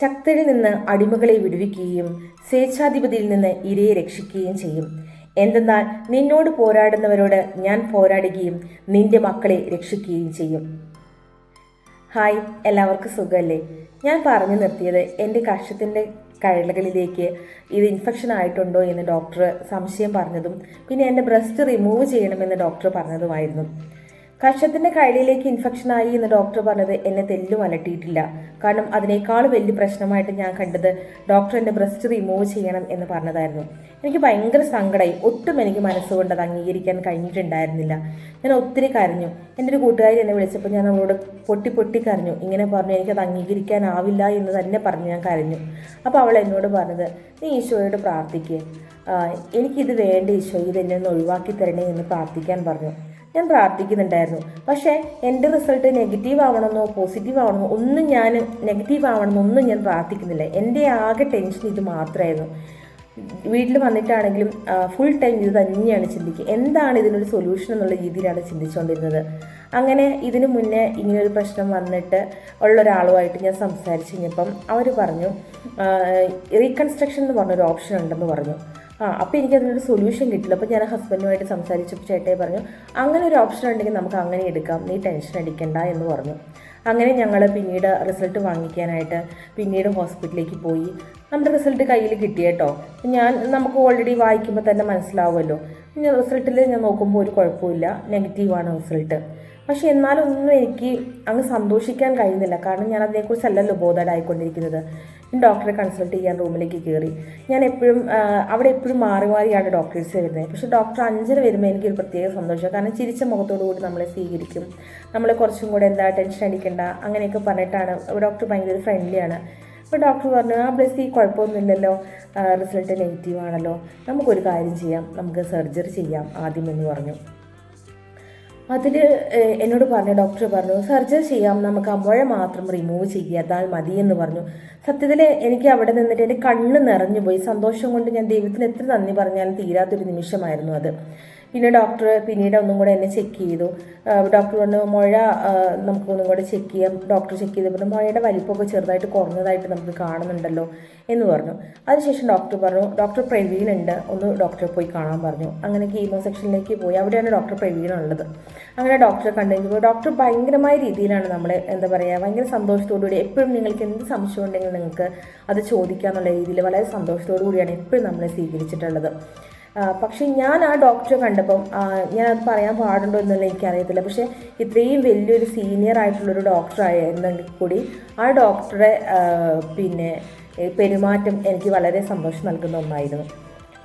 ശക്തരിൽ നിന്ന് അടിമകളെ വിടുവിക്കുകയും സ്വേച്ഛാധിപതിയിൽ നിന്ന് ഇരയെ രക്ഷിക്കുകയും ചെയ്യും. എന്തെന്നാൽ നിന്നോട് പോരാടുന്നവരോട് ഞാൻ പോരാടുകയും നിന്റെ മക്കളെ രക്ഷിക്കുകയും ചെയ്യും. ഹായ്, എല്ലാവർക്കും സുഖമല്ലേ? ഞാൻ പറഞ്ഞു നിർത്തിയത് എൻ്റെ കക്ഷത്തിൻ്റെ കഴലുകളിലേക്ക് ഇത് ഇൻഫെക്ഷൻ ആയിട്ടുണ്ടോ എന്ന് ഡോക്ടർ സംശയം പറഞ്ഞതും പിന്നെ എൻ്റെ ബ്രസ്റ്റ് റിമൂവ് ചെയ്യണമെന്ന് ഡോക്ടർ പറഞ്ഞതുമായിരുന്നു. കക്ഷത്തിൻ്റെ കഴലിലേക്ക് ഇൻഫെക്ഷനായി എന്ന് ഡോക്ടർ പറഞ്ഞത് എന്നെ തെല്ലും അലട്ടിയിട്ടില്ല. കാരണം അതിനേക്കാൾ വലിയ പ്രശ്നമായിട്ട് ഞാൻ കണ്ടത് ഡോക്ടർ എൻ്റെ ബ്രസ്റ്റ് റിമൂവ് ചെയ്യണം എന്ന് പറഞ്ഞതായിരുന്നു. എനിക്ക് ഭയങ്കര സങ്കടമായി. ഒട്ടും എനിക്ക് മനസ്സുകൊണ്ട് അത് അംഗീകരിക്കാൻ കഴിഞ്ഞിട്ടുണ്ടായിരുന്നില്ല. ഞാൻ ഒത്തിരി കരഞ്ഞു. എൻ്റെ ഒരു കൂട്ടുകാരി എന്നെ വിളിച്ചപ്പോൾ ഞാൻ അവളോട് പൊട്ടി കരഞ്ഞു. ഇങ്ങനെ പറഞ്ഞു, എനിക്കത് അംഗീകരിക്കാനാവില്ല എന്ന് തന്നെ പറഞ്ഞ് ഞാൻ കരഞ്ഞു. അപ്പോൾ അവൾ എന്നോട് പറഞ്ഞത്, നീ ഈശോയോട് പ്രാർത്ഥിക്കുക, എനിക്കിത് വേണ്ട ഈശോ, ഇതെന്നെ ഒന്ന് ഒഴിവാക്കി തരണേ എന്ന് പ്രാർത്ഥിക്കാൻ പറഞ്ഞു. ഞാൻ പ്രാർത്ഥിക്കുന്നുണ്ടായിരുന്നു. പക്ഷേ എൻ്റെ റിസൾട്ട് നെഗറ്റീവ് ആവണമെന്നോ പോസിറ്റീവ് ആവണമെന്നോ ഒന്നും ഞാൻ നെഗറ്റീവ് ആവണമെന്നൊന്നും ഞാൻ പ്രാർത്ഥിക്കുന്നില്ല. എൻ്റെ ആകെ ടെൻഷൻ ഇത് മാത്രമായിരുന്നു. വീട്ടിൽ വന്നിട്ടാണെങ്കിലും ഫുൾ ടൈം ഇത് തന്നെയാണ് ചിന്തിക്കുക, എന്താണ് ഇതിനൊരു സൊല്യൂഷൻ എന്നുള്ള രീതിയിലാണ് ചിന്തിച്ചുകൊണ്ടിരുന്നത്. അങ്ങനെ ഇതിനു മുന്നേ ഇങ്ങനൊരു പ്രശ്നം വന്നിട്ട് ഉള്ള ഒരാളുമായിട്ട് ഞാൻ സംസാരിച്ച് കഴിഞ്ഞപ്പം അവർ പറഞ്ഞു റീകൺസ്ട്രക്ഷൻ എന്ന് പറഞ്ഞൊരു ഓപ്ഷൻ ഉണ്ടെന്ന് പറഞ്ഞു. അപ്പോൾ എനിക്കതിനൊരു സൊല്യൂഷൻ കിട്ടില്ല. അപ്പോൾ ഞാൻ ഹസ്ബൻഡുമായിട്ട് സംസാരിച്ചപ്പോൾ ചേട്ടയെ പറഞ്ഞു, അങ്ങനെ ഒരു ഓപ്ഷൻ ഉണ്ടെങ്കിൽ നമുക്ക് അങ്ങനെ എടുക്കാം, നീ ടെൻഷൻ അടിക്കണ്ട എന്ന് പറഞ്ഞു. അങ്ങനെ ഞങ്ങൾ പിന്നീട് റിസൾട്ട് വാങ്ങിക്കാനായിട്ട് പിന്നീട് ഹോസ്പിറ്റലിലേക്ക് പോയി. നമ്മുടെ റിസൾട്ട് കയ്യിൽ കിട്ടി കേട്ടോ. നമുക്ക് ഓൾറെഡി വായിക്കുമ്പോൾ തന്നെ മനസ്സിലാവുമല്ലോ. റിസൾട്ടിൽ ഞാൻ നോക്കുമ്പോൾ ഒരു കുഴപ്പമില്ല, നെഗറ്റീവാണ് റിസൾട്ട്. പക്ഷെ എന്നാലൊന്നും എനിക്ക് അങ്ങ് സന്തോഷിക്കാൻ കഴിയുന്നില്ല. കാരണം ഞാൻ അതിനെക്കുറിച്ചല്ലല്ലോ ബോധേഡായിക്കൊണ്ടിരിക്കുന്നത്. ഡോക്ടറെ കൺസൾട്ട് ചെയ്യാൻ റൂമിലേക്ക് കയറി. ഞാൻ അവിടെ എപ്പോഴും മാറിയാണ് ഡോക്ടേഴ്സ് വരുന്നത്. പക്ഷേ ഡോക്ടർ 5 വരുമ്പോൾ എനിക്കൊരു പ്രത്യേക സന്തോഷം. കാരണം ചിരിച്ച മുഖത്തോടു കൂടി നമ്മളെ സ്വീകരിക്കും. നമ്മളെ കുറച്ചും കൂടെ ടെൻഷൻ അടിക്കണ്ട അങ്ങനെയൊക്കെ പറഞ്ഞിട്ടാണ്. ഡോക്ടർ ഭയങ്കര ഫ്രണ്ട്ലിയാണ്. അപ്പോൾ ഡോക്ടർ പറഞ്ഞു, ബ്ലസ്സി കുഴപ്പമൊന്നുമില്ലല്ലോ, റിസൾട്ട് നെഗറ്റീവ് ആണല്ലോ, നമുക്കൊരു കാര്യം ചെയ്യാം, നമുക്ക് സർജറി ചെയ്യാം ആദ്യം എന്ന് പറഞ്ഞു. അതിൽ എന്നോട് പറഞ്ഞു, ഡോക്ടർ പറഞ്ഞു സർജറി ചെയ്യാം, നമുക്ക് ആ മുഴ മാത്രം റിമൂവ് ചെയ്താൽ മതിയെന്ന് പറഞ്ഞു. സത്യത്തിൽ എനിക്ക് അവിടെ നിന്നിട്ട് എൻ്റെ കണ്ണ് നിറഞ്ഞു പോയി. സന്തോഷം കൊണ്ട് ഞാൻ ദൈവത്തിന് എത്ര നന്ദി പറഞ്ഞാലും തീരാത്തൊരു നിമിഷമായിരുന്നു അത്. പിന്നെ ഡോക്ടർ പിന്നീട് ഒന്നും കൂടെ എന്നെ ചെക്ക് ചെയ്തു. ഡോക്ടർ പറഞ്ഞു, മുഴ നമുക്കൊന്നും കൂടെ ചെക്ക് ചെയ്യാം. ഡോക്ടർ ചെക്ക് ചെയ്തപ്പോൾ മുഴയുടെ വലിപ്പമൊക്കെ ചെറുതായിട്ട് കുറഞ്ഞതായിട്ട് നമുക്ക് കാണുന്നുണ്ടല്ലോ എന്ന് പറഞ്ഞു. അതിനുശേഷം ഡോക്ടർ പറഞ്ഞു, ഡോക്ടർ പ്രവീൺ ഉണ്ട്, ഒന്ന് ഡോക്ടറെ പോയി കാണാൻ പറഞ്ഞു. അങ്ങനെ കീമോ സെക്ഷനിലേക്ക് പോയി. അവിടെയാണ് ഡോക്ടർ പ്രവീൺ ഉള്ളത്. അങ്ങനെ ഡോക്ടറെ കണ്ടു കഴിഞ്ഞപ്പോൾ ഡോക്ടർ ഭയങ്കരമായ രീതിയിലാണ് നമ്മളെ ഭയങ്കര സന്തോഷത്തോടുകൂടി എപ്പോഴും നിങ്ങൾക്ക് എന്ത് സംശയം ഉണ്ടെങ്കിൽ നിങ്ങൾക്ക് അത് ചോദിക്കാന്നുള്ള രീതിയിൽ വളരെ സന്തോഷത്തോടു കൂടിയാണ് എപ്പോഴും നമ്മളെ സ്വീകരിച്ചിട്ടുള്ളത്. പക്ഷേ ഞാൻ ആ ഡോക്ടറെ കണ്ടപ്പം ഞാനത് പറയാൻ പാടുണ്ടോ എന്നുള്ള എനിക്കറിയത്തില്ല. പക്ഷേ ഇത്രയും വലിയൊരു സീനിയർ ആയിട്ടുള്ളൊരു ഡോക്ടറായിരുന്നെങ്കിൽ കൂടി ആ ഡോക്ടറെ പെരുമാറ്റം എനിക്ക് വളരെ സന്തോഷം നൽകുന്ന ഒന്നായിരുന്നു.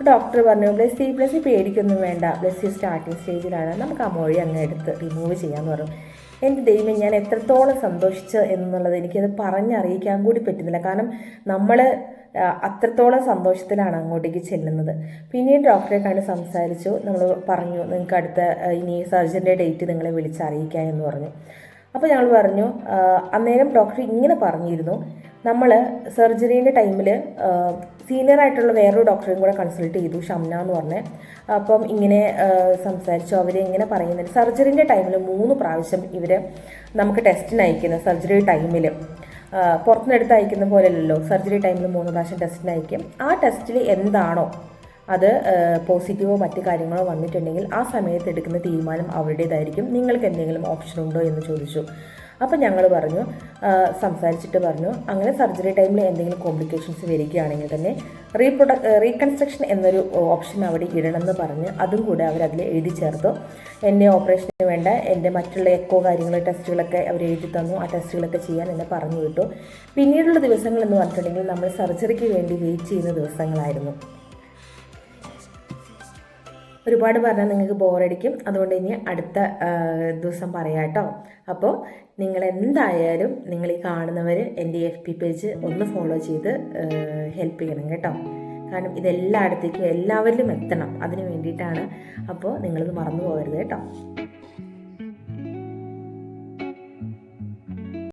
ഡോക്ടർ പറഞ്ഞു, ബ്ലസ്സി പേടിക്കൊന്നും വേണ്ട, ബ്ലസ്സി സ്റ്റാർട്ടിങ് സ്റ്റേജിലാണ്, നമുക്ക് ആ മൊഴി അങ്ങ് എടുത്ത് റിമൂവ് ചെയ്യാമെന്ന് പറഞ്ഞു. എൻ്റെ ദൈവം, ഞാൻ എത്രത്തോളം സന്തോഷിച്ചു എന്നുള്ളത് എനിക്കത് പറഞ്ഞറിയിക്കാൻ കൂടി പറ്റുന്നില്ല. കാരണം നമ്മൾ അത്രത്തോളം സന്തോഷത്തിലാണ് അങ്ങോട്ടേക്ക് ചെല്ലുന്നത്. പിന്നീട് ഡോക്ടറെ കണ്ട് സംസാരിച്ചു. നമ്മൾ പറഞ്ഞു, നിങ്ങൾക്ക് അടുത്ത ഇനി സർജറിൻ്റെ ഡേറ്റ് നിങ്ങളെ വിളിച്ചറിയിക്കാം എന്ന് പറഞ്ഞു. അപ്പോൾ ഞങ്ങൾ പറഞ്ഞു, അന്നേരം ഡോക്ടർ ഇങ്ങനെ പറഞ്ഞിരുന്നു, നമ്മൾ സർജറീൻ്റെ ടൈമിൽ സീനിയറായിട്ടുള്ള വേറൊരു ഡോക്ടറെയും കൂടെ കൺസൾട്ട് ചെയ്തു, ഷംന എന്ന് പറഞ്ഞ്. അപ്പം ഇങ്ങനെ സംസാരിച്ചു. അവർ ഇങ്ങനെ പറയുന്നുണ്ട്, സർജറിൻ്റെ ടൈമിൽ 3 പ്രാവശ്യം ഇവർ നമുക്ക് ടെസ്റ്റിന് അയക്കുന്നത്. സർജറി ടൈമിൽ പുറത്തുനിന്നെടുത്ത് അയക്കുന്ന പോലെയല്ലല്ലോ, സർജറി ടൈമിൽ 3 പ്രാവശ്യം ടെസ്റ്റിന് അയക്കും. ആ ടെസ്റ്റിൽ എന്താണോ അത് പോസിറ്റീവോ മറ്റു കാര്യങ്ങളോ വന്നിട്ടുണ്ടെങ്കിൽ ആ സമയത്ത് എടുക്കുന്ന തീരുമാനം അവരുടേതായിരിക്കും. നിങ്ങൾക്ക് എന്തെങ്കിലും ഓപ്ഷൻ ഉണ്ടോ എന്ന് ചോദിച്ചു. അപ്പം ഞങ്ങൾ പറഞ്ഞു, സംസാരിച്ചിട്ട് പറഞ്ഞു, അങ്ങനെ സർജറി ടൈമിൽ എന്തെങ്കിലും കോംപ്ലിക്കേഷൻസ് വരികയാണെങ്കിൽ തന്നെ റീകൺസ്ട്രക്ഷൻ എന്നൊരു ഓപ്ഷൻ അവിടെ ഇടണമെന്ന് പറഞ്ഞ് അതും കൂടെ അവരതിൽ എഴുതി ചേർത്തു. എൻ്റെ ഓപ്പറേഷന് വേണ്ട എൻ്റെ മറ്റുള്ള എക്കോ കാര്യങ്ങൾ ടെസ്റ്റുകളൊക്കെ അവർ എഴുതി തന്നു. ആ ടെസ്റ്റുകളൊക്കെ ചെയ്യാൻ എന്നെ പറഞ്ഞു വിട്ടു. പിന്നീടുള്ള ദിവസങ്ങൾ എന്ന് പറഞ്ഞിട്ടുണ്ടെങ്കിൽ നമ്മൾ സർജറിക്ക് വേണ്ടി വെയിറ്റ് ചെയ്യുന്ന ദിവസങ്ങളായിരുന്നു. ഒരുപാട് പറഞ്ഞാൽ നിങ്ങൾക്ക് ബോറടിക്കും. അതുകൊണ്ട് ഇനി അടുത്ത ദിവസം പറയാം കേട്ടോ. അപ്പോൾ നിങ്ങൾ എന്തായാലും നിങ്ങൾ ഈ കാണുന്നവർ എൻ്റെ FB പേജ് ഒന്ന് ഫോളോ ചെയ്ത് ഹെൽപ്പ് ചെയ്യണം കേട്ടോ. കാരണം ഇതെല്ലായിടത്തേക്കും എല്ലാവരിലും എത്തണം, അതിന് വേണ്ടിയിട്ടാണ്. അപ്പോൾ നിങ്ങളത് മറന്നു പോകരുത് കേട്ടോ.